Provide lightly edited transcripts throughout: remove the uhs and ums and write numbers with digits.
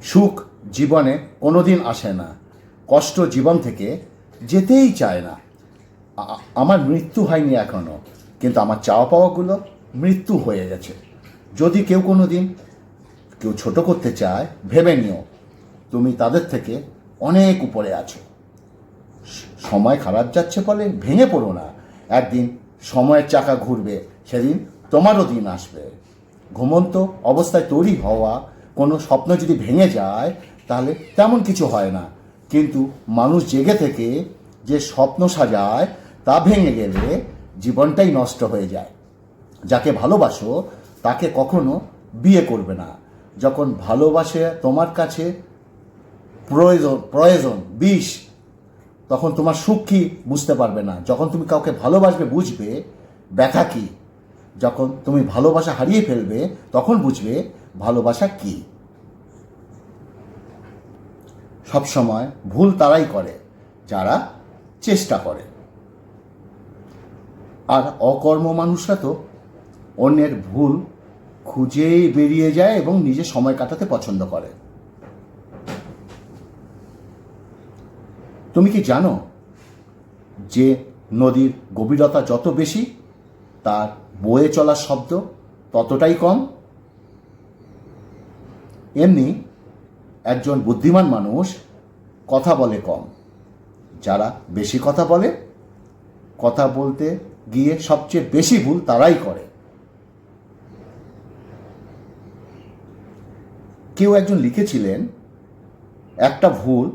সুখ জীবনে কোনোদিন আসে না, কষ্ট জীবন থেকে যেতেই চায় না। আমার মৃত্যু হয়নি এখনও, কিন্তু আমার চাওয়া পাওয়াগুলো মৃত্যু হয়ে গেছে। যদি কেউ কোনো দিন কেউ ছোট করতে চায়, ভেবে নিও তুমি তাদের থেকে অনেক উপরে আছো। সময় খারাপ যাচ্ছে বলে ভেঙে পড়ো না। একদিন সময়ের চাকা ঘুরবে, সেদিন তোমারও দিন আসবে। ঘুমন্ত অবস্থায় তৈরি হওয়া কোনো স্বপ্ন যদি ভেঙে যায় তাহলে তেমন কিছু হয় না, কিন্তু মানুষ জেগে থেকে যে স্বপ্ন সাজায় তা ভেঙে গেলে জীবনটাই নষ্ট হয়ে যায়। যাকে ভালোবাসো তাকে কখনো বিয়ে করবে না। যখন ভালোবাসে তোমার কাছে প্রয়োজন বিষ, তখন তোমার সুখ কি বুঝতে পারবে না। যখন তুমি কাউকে ভালোবাসবে বুঝবে ব্যথা কি। যখন তুমি ভালোবাসা হারিয়ে ফেলবে তখন বুঝবে ভালোবাসা কি। সবসময় ভুল তারাই করে যারা চেষ্টা করে, আর অকর্ম মানুষরা তো অন্যের ভুল খুঁজেই বেরিয়ে যায় এবং নিজে সময় কাটাতে পছন্দ করে। তুমি কি জানো যে নদীর গভীরতা যত বেশি তার বয়ে চলার শব্দ ততটাই কম? এমনি একজন বুদ্ধিমান মানুষ কথা বলে কম। যারা বেশি কথা বলে, কথা বলতে গিয়ে সবচেয়ে বেশি ভুল তারাই করে। কেউ একজন লিখেছিলেন, একটা ভুল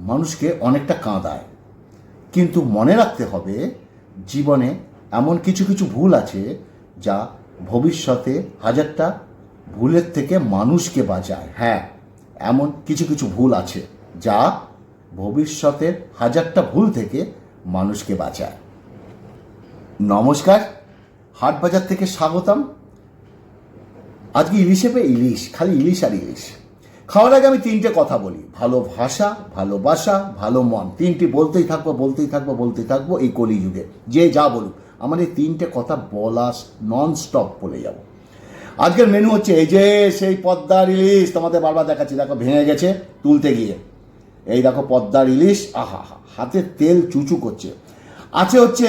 মানুষকে অনেকটা কাঁদায়, কিন্তু মনে রাখতে হবে জীবনে এমন কিছু কিছু ভুল আছে যা ভবিষ্যতে হাজারটা ভুলের থেকে মানুষকে বাঁচায়। হ্যাঁ, এমন কিছু কিছু ভুল আছে যা ভবিষ্যতের হাজারটা ভুল থেকে মানুষকে বাঁচায়। নমস্কার, হাট বাজার থেকে স্বাগতম। আজকে ইলিশে পেয়ে ইলিশ, খালি ইলিশ আর ইলিশ। খাওয়ার আগে আমি তিনটে কথা বলি, ভালো ভাষা, ভালোবাসা, ভালো মন। তিনটি বলতেই থাকবো এই কলিযুগে। যে যা বলুক আমার এই তিনটে কথা বলা নন স্টপ বলে যাব। আজকের মেনু হচ্ছে এই যে সেই পদ্মার ইলিশ, তোমাদের বারবার দেখাচ্ছি, দেখো ভেঙে গেছে তুলতে গিয়ে। এই দেখো পদ্মার ইলিশ, আহা হা, হাতে তেল চুচু করছে। আছে হচ্ছে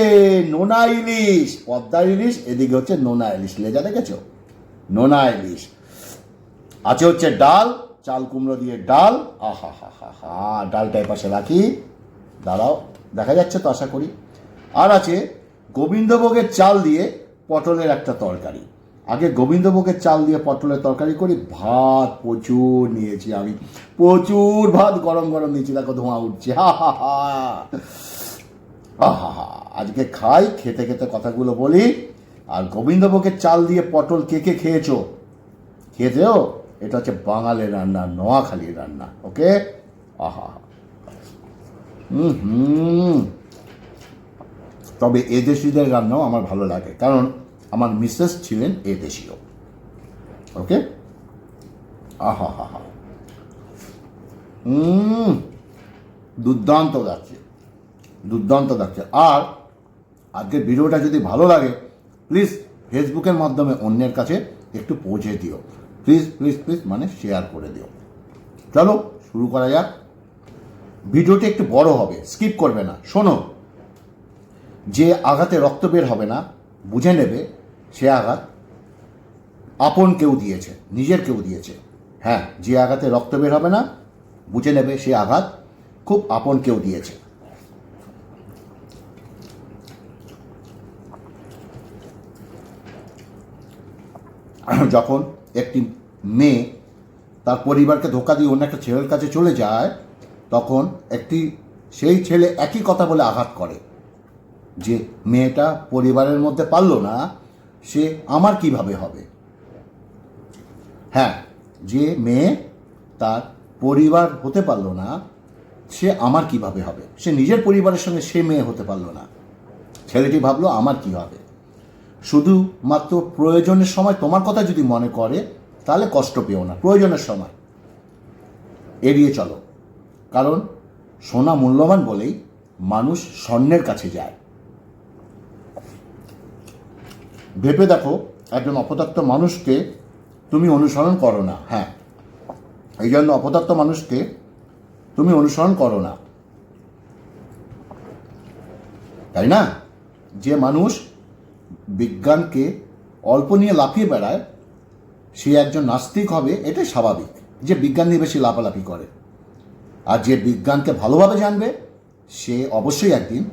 নোনা ইলিশ, পদ্মার ইলিশ, এদিকে হচ্ছে নোনা ইলিশ, লেজা দেখেছো, নোনা ইলিশ। আছে হচ্ছে ডাল, চাল কুমড়ো দিয়ে ডাল, আহা হা হা হা, ডালটাই পাশে রাখি, দাঁড়াও, দেখা যাচ্ছে তো আশা করি। আর আছে গোবিন্দভোগের চাল দিয়ে পটলের একটা তরকারি। আগে গোবিন্দভোগের চাল দিয়ে পটলের তরকারি করি। ভাত প্রচুর নিয়েছি আমি, প্রচুর ভাত গরম গরম নিয়েছি, দেখো ধোঁয়া উঠছে, হা হা হা, আহা হা। আজকে খাই, খেতে খেতে কথাগুলো বলি। আর গোবিন্দভোগের চাল দিয়ে পটল কে কে খেয়েছো? খেয়েছেও? এটা হচ্ছে বাঙালির রান্না, নোয়াখালীর রান্না। ওকে, আহা। তবে এদেশিদের রান্নাও আমার ভালো লাগে, কারণ আমার মিসেস ছিলেন এদেশীয়। ওকে, আহা হা হা, দুর্দান্ত লাগছে, দুর্দান্ত লাগছে। আর আজকের ভিডিওটা যদি ভালো লাগে প্লিজ ফেসবুকের মাধ্যমে অন্যের কাছে একটু পৌঁছে দিও, প্লিজ প্লিজ প্লিজ, মানে শেয়ার করে দিও। চলো শুরু করা যাক। ভিডিওটি একটু বড় হবে, স্কিপ করবে না। শোনো, যে আঘাতে রক্ত বের হবে না বুঝে নেবে সে আঘাত আপন কেউ দিয়েছে, নিজের কেউ দিয়েছে। হ্যাঁ, যে আঘাতে রক্ত বের হবে না বুঝে নেবে সে আঘাত খুব আপন কেউ দিয়েছে। যখন একটি মেয়ে তার পরিবারকে ধোঁকা দিয়ে অন্য একটা ছেলের কাছে চলে যায়, তখন সেই ছেলে একই কথা বলে আঘাত করে যে মেয়েটা পরিবারের মধ্যে পারলো না, সে আমার কিভাবে হবে। হ্যাঁ, যে মেয়ে তার পরিবার হতে পারলো না সে আমার কিভাবে হবে। সে নিজের পরিবারের সঙ্গে সে মেয়ে হতে পারলো না, ছেলেটি ভাবলো আমার কি হবে। শুধুমাত্র প্রয়োজনের সময় তোমার কথা যদি মনে করে তাহলে কষ্ট পেও না, প্রয়োজনের সময় এড়িয়ে চলো। কারণ সোনা মূল্যবান বলেই মানুষ স্বর্ণের কাছে যায়। ভেবে দেখো, একজন অপদার্থ মানুষকে তুমি অনুসরণ করো না। হ্যাঁ, এই জন্য অপদার্থ মানুষকে তুমি অনুসরণ করো না, তাই না? যে মানুষ বিজ্ঞানকে অল্প নিয়ে লাফিয়ে বেড়ায় সে একজন নাস্তিক হবে, এটাই স্বাভাবিক, যে বিজ্ঞান নিয়ে বেশি লাফালাফি করে। আর যে বিজ্ঞানকে ভালোভাবে জানবে সে অবশ্যই একদিন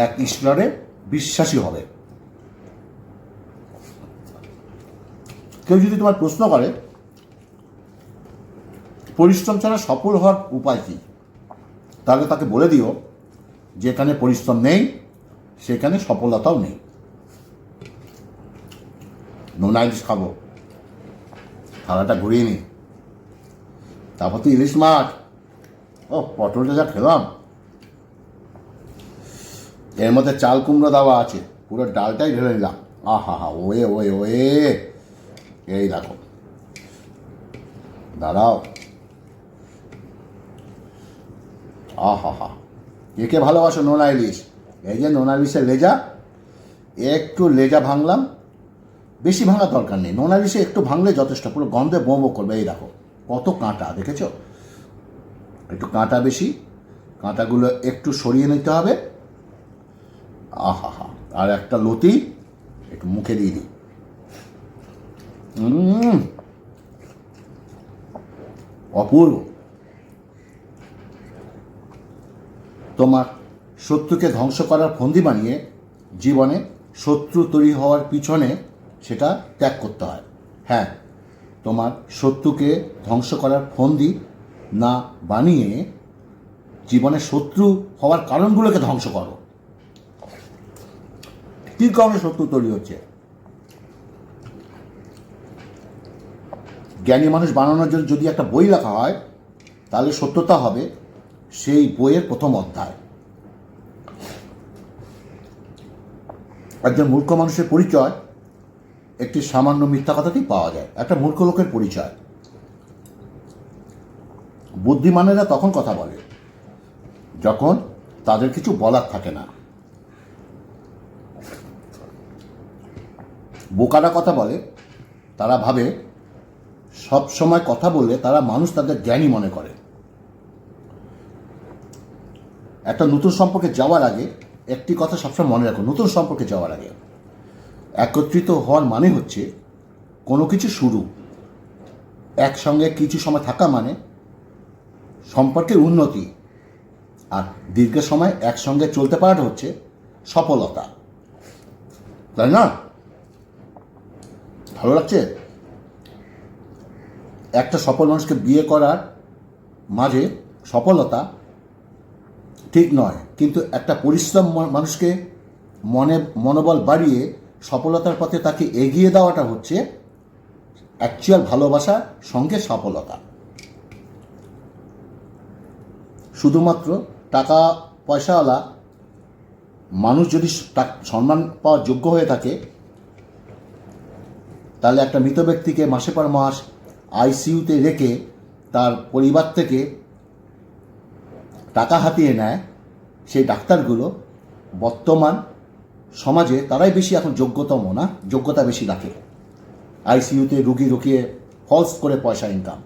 এক ঈশ্বরে বিশ্বাসী হবে। কেউ যদি তোমার প্রশ্ন করে পরিশ্রম ছাড়া সফল হওয়ার উপায় কী, তাহলে তাকে বলে দিও যেখানে পরিশ্রম নেই সেখানে সফলতাও নেই। নোনা ইলিশ খাবো, থালাটা ঘুরিয়ে নি, তারপর তো ইলিশ মাছ, ও পটলটা যা খেলাম, এর মধ্যে চাল কুমড়ো দেওয়া আছে, পুরো ডালটাই ঢেলে নিলাম। আহা হা, ওয়ে ওয়ে ওয়ে, এই দেখো, দাঁড়াও, আহা হা, কে ভালোবাসো নোনা ইলিশ? এই যে নোনা ইলিশের লেজা, একটু লেজা ভাঙলাম, বেশি ভাঙা দরকার নেই, নোনা ইলিশে একটু ভাঙলে যথেষ্ট, পুরো গন্ধে বোমো করবে। এই দেখো কত কাঁটা, দেখেছো? একটু কাঁটা বেশি, কাঁটাগুলো একটু সরিয়ে নিতে হবে। আহা হা, আর একটা লতি একটু মুখে দিয়ে দিই। অপূর্ব। তোমার শত্রুকে ধ্বংস করার ফন্দি বানিয়ে জীবনে শত্রু তৈরি হওয়ার পিছনে সেটা ত্যাগ করতে হয়। হ্যাঁ, তোমার শত্রুকে ধ্বংস করার ফন্দি না বানিয়ে জীবনে শত্রু হওয়ার কারণগুলোকে ধ্বংস করো। কী কারণে শত্রু তৈরি হচ্ছে? জ্ঞানী মানুষ বানানোর জন্য যদি একটা বই লেখা হয় তাহলে সত্যতা হবে সেই বইয়ের প্রথম অধ্যায়। একজন মূর্খ মানুষের পরিচয় একটি সামান্য মিথ্যা কথাতেই পাওয়া যায়, একটা মূর্খ লোকের পরিচয়। বুদ্ধিমানেরা তখন কথা বলে যখন তাদের কিছু বলার থাকে না। বোকারা কথা বলে, তারা ভাবে সব সময় কথা বললে তারা মানুষ তাদের জ্ঞানী মনে করে। একটা নতুন সম্পর্কে যাওয়ার আগে একটি কথা সবসময় মনে রাখো, নতুন সম্পর্কে যাওয়ার আগে একত্রিত হওয়ার মানে হচ্ছে কোনো কিছু শুরু, একসঙ্গে কিছু সময় থাকা মানে সম্পর্কের উন্নতি, আর দীর্ঘ সময় একসঙ্গে চলতে পারাটা হচ্ছে সফলতা, তাই না? ভালো লাগছে? একটা সফল মানুষকে বিয়ে করার মাঝে সফলতা ঠিক নয়, কিন্তু একটা পরিশ্রম মানুষকে মনোবল বাড়িয়ে সফলতার পথে তাকে এগিয়ে দেওয়াটা হচ্ছে অ্যাকচুয়াল ভালোবাসার সঙ্গে সফলতা। শুধুমাত্র টাকা পয়সাওয়ালা মানুষ যদি সম্মান পাওয়ার যোগ্য হয়ে থাকে তাহলে একটা মৃত ব্যক্তিকে মাসের পর মাস আইসিইউতে রেখে তার পরিবার থেকে টাকা হাতিয়ে নেয় সেই ডাক্তারগুলো বর্তমান সমাজে তারাই বেশি এখন যোগ্যতা বেশি রাখে। আইসিইউতে রুগী রুকিয়ে ফলস করে পয়সা ইনকাম।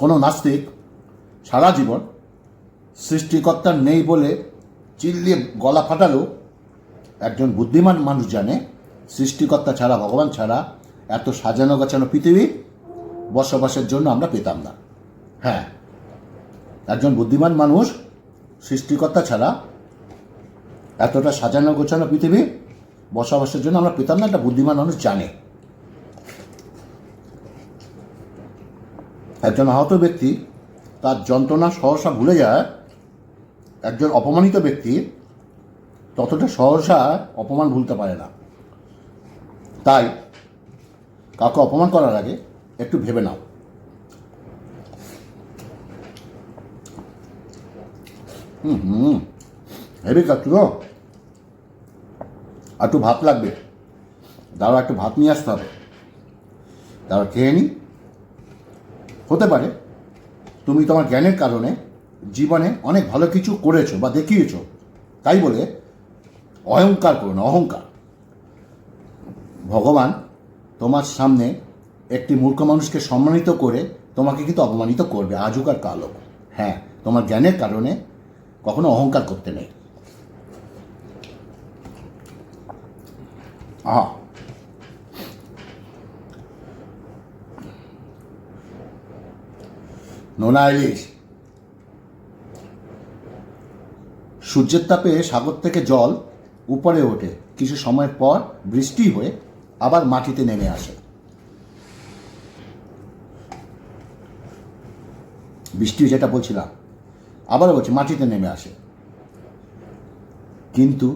কোনো নাস্তিক সারা জীবন সৃষ্টিকর্তা নেই বলে চিল্লিয়ে গলা ফাটালো, একজন বুদ্ধিমান মানুষ জানে সৃষ্টিকর্তা ছাড়া, ভগবান ছাড়া এত সাজানো গোছানো পৃথিবী বসবাসের জন্য আমরা পেতাম না। হ্যাঁ, একজন বুদ্ধিমান মানুষ সৃষ্টিকর্তা ছাড়া এতটা সাজানো গোছানো পৃথিবী বসবাসের জন্য আমরা পেতাম না, একটা বুদ্ধিমান মানুষ জানে। একজন আহত ব্যক্তি তার যন্ত্রণা সহসা ভুলে যায়, একজন অপমানিত ব্যক্তি ততটা সহসা অপমান ভুলতে পারে না। তাই কাউকে অপমান করার আগে একটু ভেবে নাও। হেবি কাটু, একটু ভাত লাগবে, দাঁড়া একটু ভাত নিয়ে আসতে হবে, দাঁড়া খেয়ে নি। হতে পারে তুমি তোমার জ্ঞানের কারণে জীবনে অনেক ভালো কিছু করেছো বা দেখিয়েছো, তাই বলে অহংকার করো না, অহংকার। ভগবান তোমার সামনে একটি মূর্খ মানুষকে সম্মানিত করে তোমাকে কিন্তু অপমানিত করবে, আজুক আর কালো। হ্যাঁ, তোমার জ্ঞানের কারণে কখনো অহংকার করতে নেই। আহা, নোনা ইলিশ। সূর্যের তাপে সাগর থেকে জল উপরে ওঠে, কিছু সময়ের পর বৃষ্টি হয়ে আবার মাটিতে নেমে আসে। বৃষ্টি যেটা বলছিলাম, আবারও বলছি মাটিতে নেমে আসে। কিন্তু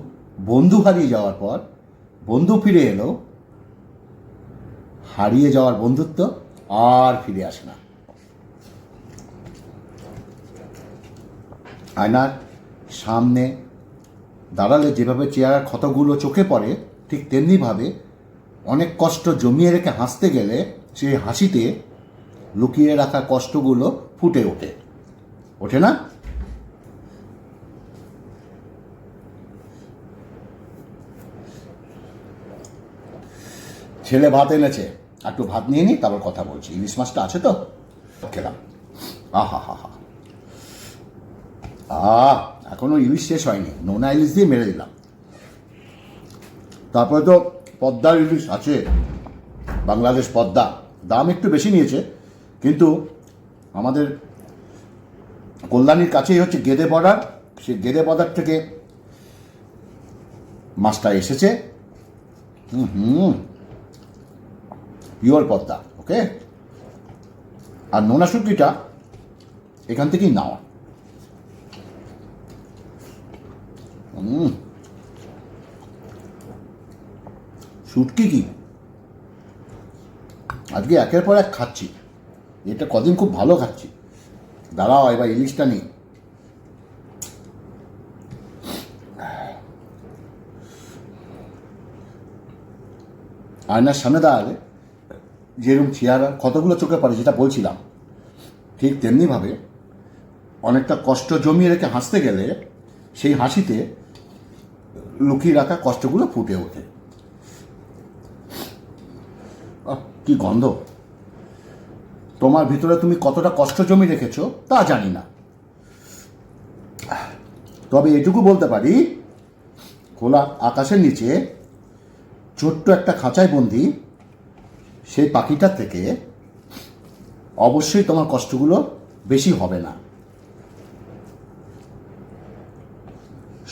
বন্ধু হারিয়ে যাওয়ার পর বন্ধু ফিরে এলো, হারিয়ে যাওয়ার বন্ধুত্ব আর ফিরে আসে না। আয়নার সামনে দাঁড়ালে যেভাবে চেহারার ক্ষতগুলো চোখে পড়ে, ঠিক তেমনিভাবে অনেক কষ্ট জমিয়ে রেখে হাসতে গেলে সেই হাসিতে লুকিয়ে রাখা কষ্টগুলো ফুটে ওঠে, ওঠে না? ছেলে ভাত এনেছে, একটু ভাত নিয়ে নিই, তারপর কথা বলছি। ইলিশ মাছটা আছে তো, খেলাম। আহা হা হা, এখনো ইলিশ শেষ হয়নি, নোনা ইলিশ দিয়ে মেরে দিলাম। তারপরে তো পদ্মার ইলিশ আছে, বাংলাদেশ পদ্মা। দাম একটু বেশি নিয়েছে, কিন্তু আমাদের কল্যাণীর কাছেই হচ্ছে গেদে বর্ডার, সেই গেদে বর্ডার থেকে মাছটা এসেছে। পিওর পদ্মা, ওকে। আর নোনা শুটকিটা এখান থেকেই নেওয়া। শুটকি কি আজকে একের পর এক খাচ্ছি, এটা কদিন খুব ভালো খাচ্ছি। দাঁড়াও, এবার ইলিশটা নেই। আয়নার সামনে দাঁড়ালে যেরকম চেহারা কতগুলো চোখে পড়ে, যেটা বলছিলাম, ঠিক তেমনিভাবে অনেকটা কষ্ট জমিয়ে রেখে হাসতে গেলে সেই হাসিতে লুকিয়ে রাখা কষ্টগুলো ফুটে ওঠে। কি গন্ধ! তোমার ভিতরে তুমি কতটা কষ্ট জমি রেখেছো তা জানি না, তবে এটুকু বলতে পারি, খোলা আকাশের নিচে ছোট্ট একটা খাঁচায় বন্দি সেই পাখিটার থেকে অবশ্যই তোমার কষ্টগুলো বেশি হবে না।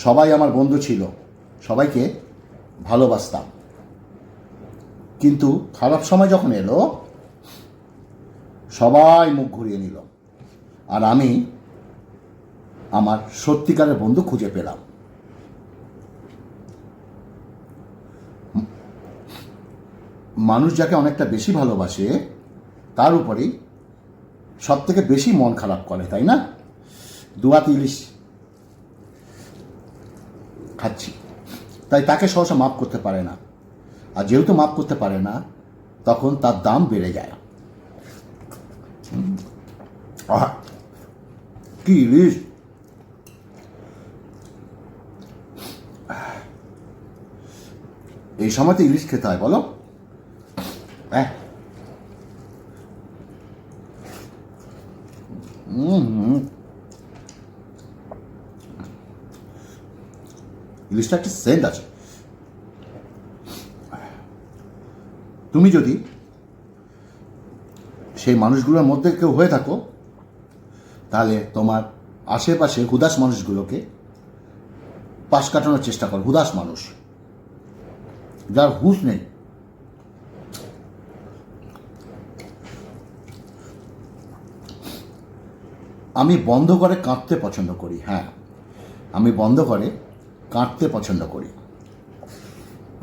সবাই আমার বন্ধু ছিল, সবাইকে ভালোবাসতাম, কিন্তু খারাপ সময় যখন এলো সবাই মুখ ঘুরিয়ে নিল, আর আমি আমার সত্যিকারের বন্ধু খুঁজে পেলাম। মানুষ যাকে অনেকটা বেশি ভালোবাসে তার উপরেই সব থেকে বেশি মন খারাপ করে, তাই না? দুয়াত ইলিশ খাচ্ছি, তাই তাকে সহসা মাফ করতে পারে না, আর যেহেতু মাফ করতে পারে না তখন তার দাম বেড়ে যায়। কি ইলিশ! এই সময় তো ইলিশ খেতে হয়, বলো? ইলিশটা একটা সেন্ট আছে। তুমি যদি সেই মানুষগুলোর মধ্যে কেউ হয়ে থাকো, তাহলে তোমার আশেপাশে হুদাস মানুষগুলোকে পাশ কাটানোর চেষ্টা করো। হুদাস মানুষ, যার হুঁশ নেই। আমি বন্ধ করে কাঁদতে পছন্দ করি। হ্যাঁ, আমি বন্ধ করে কাঁদতে পছন্দ করি,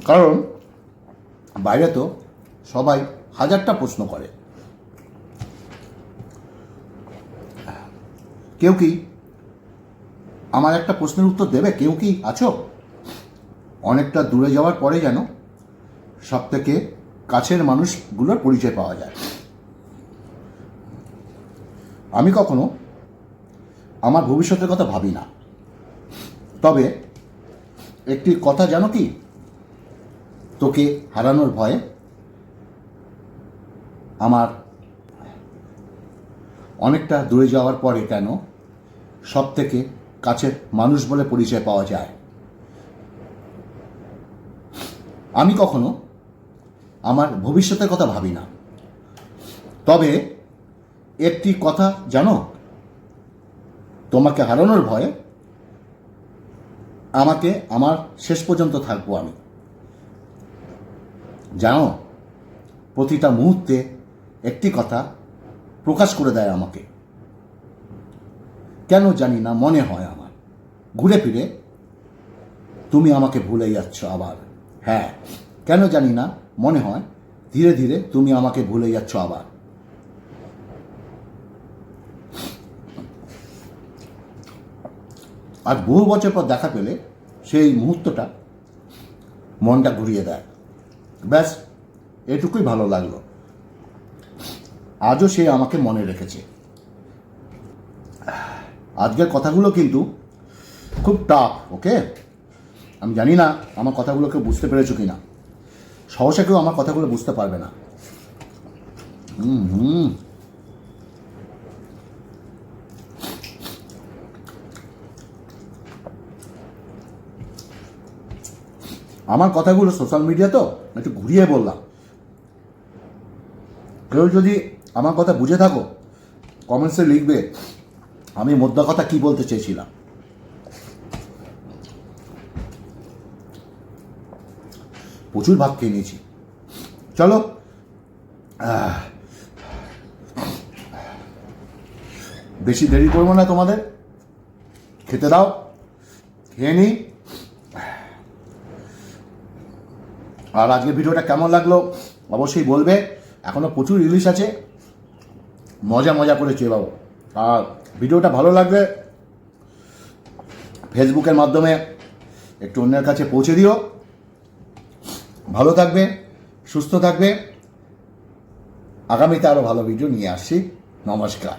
কারণ বাইরে তো সবাই হাজারটা প্রশ্ন করে। কেউ কি আমার একটা প্রশ্নের উত্তর দেবে? কেউ কি আছো? অনেকটা দূরে যাওয়ার পরে যেন সব থেকে কাছের মানুষগুলোর পরিচয় পাওয়া যায়। আমি কখনো আমার ভবিষ্যতের কথা ভাবি না, তবে একটি কথা জানো কি, তোকে হারানোর ভয়ে আমার অনেকটা দূরে যাওয়ার পরে কেন সব থেকে কাছের মানুষ বলে পরিচয় পাওয়া যায়। আমি কখনো আমার ভবিষ্যতের কথা ভাবি না, তবে একটি কথা জানো, তোমাকে হারানোর ভয়ে আমাকে আমার শেষ পর্যন্ত থাকবো আমি। জানো, প্রতিটা মুহূর্তে একটি কথা প্রকাশ করে দেয় আমাকে, কেন জানি না মনে হয় আমার ঘুরে ফিরে তুমি আমাকে ভুলে যাচ্ছ আবার। হ্যাঁ, কেন জানি না মনে হয় ধীরে ধীরে তুমি আমাকে ভুলে যাচ্ছ আবার। আজ বহু বছর পর দেখা পেলে সেই মুহূর্তটা মনটা ঘুরিয়ে দেয়। ব্যাস এটুকুই ভালো লাগলো। আজও সে আমাকে মনে রেখেছে। আজকের কথাগুলো কিন্তু খুব টাফ, ওকে? আমি জানি না আমার কথাগুলো কেউ বুঝতে পেরেছো কি না। সহসা কেউ আমার কথাগুলো বুঝতে পারবে না। আমার কথাগুলো সোশ্যাল মিডিয়া তো একটু ঘুরিয়ে বললাম। কেউ যদি আমার কথা বুঝে থাকো, কমেন্টসে লিখবে আমি মোদ্দা কথা কি বলতে চেয়েছিলাম। প্রচুর ভাত খেয়ে নিয়েছি। চলো, বেশি দেরি করবো না, তোমাদের খেতে দাও, খেয়ে নিই। আর আজকের ভিডিওটা কেমন লাগলো অবশ্যই বলবে। এখনও প্রচুর ইলিশ আছে, মজা মজা করে চেয়ে পাবো। আর ভিডিওটা ভালো লাগলে ফেসবুকের মাধ্যমে একটু অন্যের কাছে পৌঁছে দিও। ভালো থাকবে, সুস্থ থাকবে। আগামীতে আরও ভালো ভিডিও নিয়ে আসছি। নমস্কার।